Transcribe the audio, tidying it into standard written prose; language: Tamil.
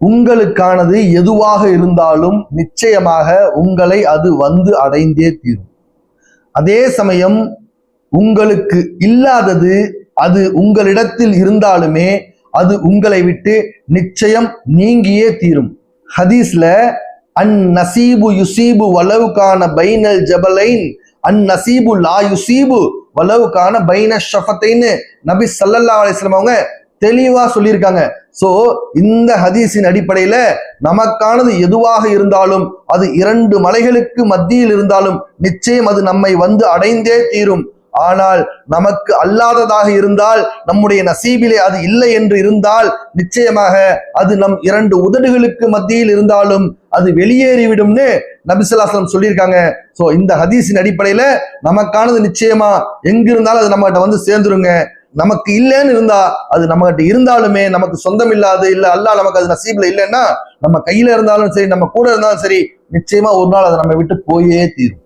உங்களுக்கானது எதுவாக இருந்தாலும் நிச்சயமாக உங்களை அது வந்து அடைந்தே தீரும். அதே சமயம் உங்களுக்கு இல்லாதது அது உங்களிடத்தில் இருந்தாலுமே அது உங்களை விட்டு நிச்சயம் நீங்கியே தீரும். ஹதீஸ்ல அன் நசீபு யுசீபு வலவுக்கான பைனல் ஜபலைன் அன் நசீபு லா யுசீபு வலவுக்கான பைன ஷஃபத்தைன்னு நபி ஸல்லல்லாஹு அலைஹி வஸல்லம் அவங்க தெளிவா சொல்லியிருக்காங்க. சோ இந்த ஹதீஸின் அடிப்படையில நமக்கானது எதுவாக இருந்தாலும் அது 2 மலைகளுக்கு மத்தியில் இருந்தாலும் நிச்சயம் அது நம்மை வந்து அடைந்தே தீரும். ஆனால் நமக்கு அல்லாததாக இருந்தால், நம்முடைய நசீபிலே அது இல்லை என்று இருந்தால், நிச்சயமாக அது நம் 2 உதடுகளுக்கு மத்தியில் இருந்தாலும் அது வெளியேறிவிடும்னு நபி ஸல்லல்லாஹு அலைஹி வஸல்லம் சொல்லியிருக்காங்க. சோ இந்த ஹதீஸின் அடிப்படையில நமக்கானது நிச்சயமா எங்க இருந்தாலும் அது நம்மகிட்ட வந்து சேர்ந்துருங்க. நமக்கு இல்லைன்னு இருந்தா அது நம்மகிட்ட இருந்தாலுமே நமக்கு சொந்தம் இல்லாது இல்ல அல்லாஹ் நமக்கு அது நசீப்ல இல்லைன்னா நம்ம கையில இருந்தாலும் சரி நம்ம கூட இருந்தாலும் சரி நிச்சயமா ஒரு நாள் அதை நம்ம விட்டு போயே தீரும்.